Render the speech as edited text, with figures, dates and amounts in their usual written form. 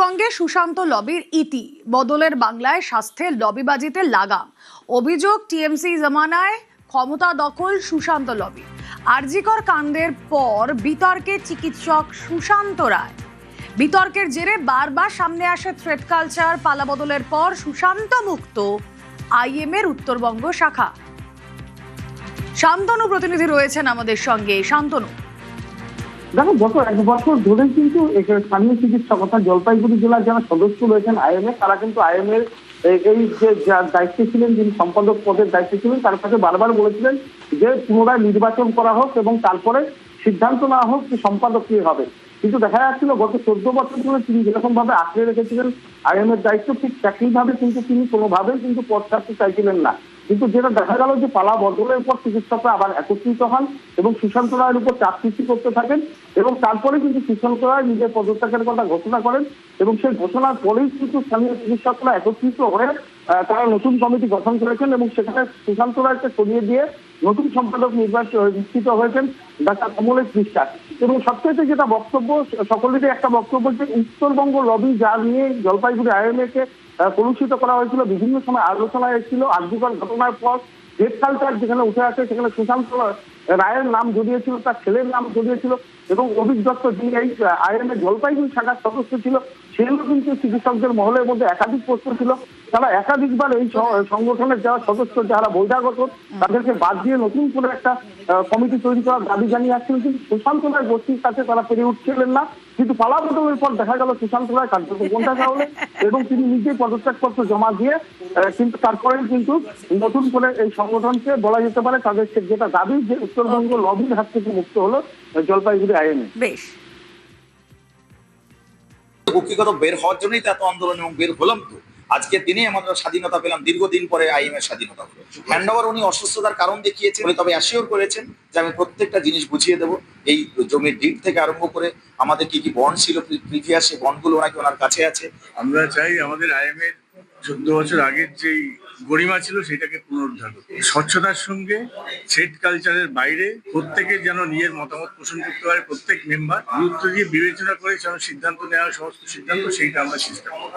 উত্তরবঙ্গে সুশান্ত লবির ইতি, বদলের বাংলায় স্বাস্থ্যের লবিবাজিতে লাগাম। অভিযোগ, টিএমসি জমানায় ক্ষমতা দখল সুশান্ত লবি। আরজিকর কাণ্ডের পর বিতর্কে চিকিৎসক সুশান্ত রায়। বিতর্কের জেরে বারবার সামনে আসে থ্রেড কালচার। পালাবদলের পর সুশান্ত মুক্ত আইএমএর উত্তরবঙ্গ শাখা। শান্তনু প্রতিনিধি রয়েছেন আমাদের সঙ্গে। শান্তনু, দেখো, গত এক বছর ধরে কিন্তু স্থানীয় চিকিৎসক অর্থাৎ জলপাইগুড়ি জেলার যারা সদস্য রয়েছেন আইএমএ, তারা কিন্তু আইএমএর এই যে দায়িত্বে ছিলেন, যিনি সম্পাদক পদের দায়িত্বে ছিলেন, তার কাছে বারবার বলেছিলেন যে পুনরায় নির্বাচন করা হোক এবং তারপরে সিদ্ধান্ত নেওয়া হোক যে সম্পাদক কে হবে। কিন্তু দেখা যাচ্ছিল গত 14 বছর ধরে তিনি যেরকম ভাবে আঁকড়ে রেখেছিলেন আইএমএর দায়িত্ব, ঠিক একইভাবে কিন্তু তিনি কোনোভাবেই কিন্তু পদ ছাড়তে চাইছিলেন না। কিন্তু যেটা দেখা গেল যে পালা বদলের পর চিকিৎসকরা আবার একত্রিত হন এবং সুশান্ত রায়ের উপর চাপ সৃষ্টি করতে থাকেন এবং তারপরে কিন্তু সুশান্ত রায় নিজের পদত্যাগের কথা ঘোষণা করেন এবং সেই ঘোষণার পরেই কিন্তু স্থানীয় চিকিৎসকরা একত্রিত হয়ে তারা নতুন কমিটি গঠন করেছেন এবং সেখানে সুশান্ত রায়কে সরিয়ে দিয়ে নতুন সম্পাদক নিশ্চিত হয়েছেন ডাক্তার কমলেশ বিশ্বাস। এবং সবচেয়ে যেটা বক্তব্য, সকলেরই একটা বক্তব্য যে উত্তরবঙ্গ লবি যা নিয়ে জলপাইগুড়ি আইএমএ কে কলুষিত করা হয়েছিল, বিভিন্ন সময় আলোচনায় এসেছিল। আরজিকর ঘটনার পর থ্রেড কালচার যেখানে উঠে আসে, সেখানে সুশান্ত রায়ের নাম জড়িয়েছিল, তার ছেলের নাম জড়িয়েছিল এবং অভিক দত্ত যিনি এই আইএমএ জলপাইগুড়ি শাখার সদস্য ছিল, সেগুলো কিন্তু চিকিৎসকদের মহলের মধ্যে একাধিক প্রশ্ন ছিল। তারা একাধিকবার এই সংগঠনের যারা সদস্য, যারা বহিরাগত, তাদেরকে বাদ দিয়ে নতুন করে একটা কমিটি তৈরি করার দাবি জানিয়ে আসছিলেন, কিন্তু সুশান্ত রায় গোষ্ঠীর কাছে তারা পেরে উঠছিলেন না। কিন্তু পালাবদলের পর দেখা গেল সুশান্ত রায় কার্যত কোনটা হলে এবং তিনি নিজেই পদত্যাগপত্র জমা দিয়ে কিন্তু তারপরেই কিন্তু নতুন করে এই সংগঠনকে বলা যেতে পারে তাদের যেটা দাবি যে উত্তরবঙ্গ লবির হাত থেকে মুক্ত হলো জলপাইগুড়ি আইএমএ। বেশ, কক্ষিগত বের হওয়ার জন্যই তো এত আন্দোলন এবং বের হলাম। তো আজকের দিনে আমরা স্বাধীনতা পেলাম, দীর্ঘদিন পরে আইএমএর স্বাধীনতা হলো। হ্যান্ডওভার উনি অসুস্থতার কারণ দেখিয়েছেন, তবে অ্যাসিওর করেছেন যে আমি প্রত্যেকটা জিনিস বুঝিয়ে দেবো। এই জমির ডিড থেকে আরম্ভ করে আমাদের কি কি বন্ড ছিল প্রিভিয়াস, সেই বন্ডগুলো নাকি ওনার কাছে আছে। আমরা চাই আমাদের আইএমএর 14 বছর আগের যেই গরিমা ছিল সেটাকে পুনরুদ্ধার করতে, স্বচ্ছতার সঙ্গে থ্রেড কালচারের বাইরে প্রত্যেকে যেন নিজের মতামত পোষণ করতে পারে। প্রত্যেক মেম্বার গুরুত্ব দিয়ে বিবেচনা করে যেন সিদ্ধান্ত নেওয়ার সমস্ত সিদ্ধান্ত, সেইটা আমরা চেষ্টা করব।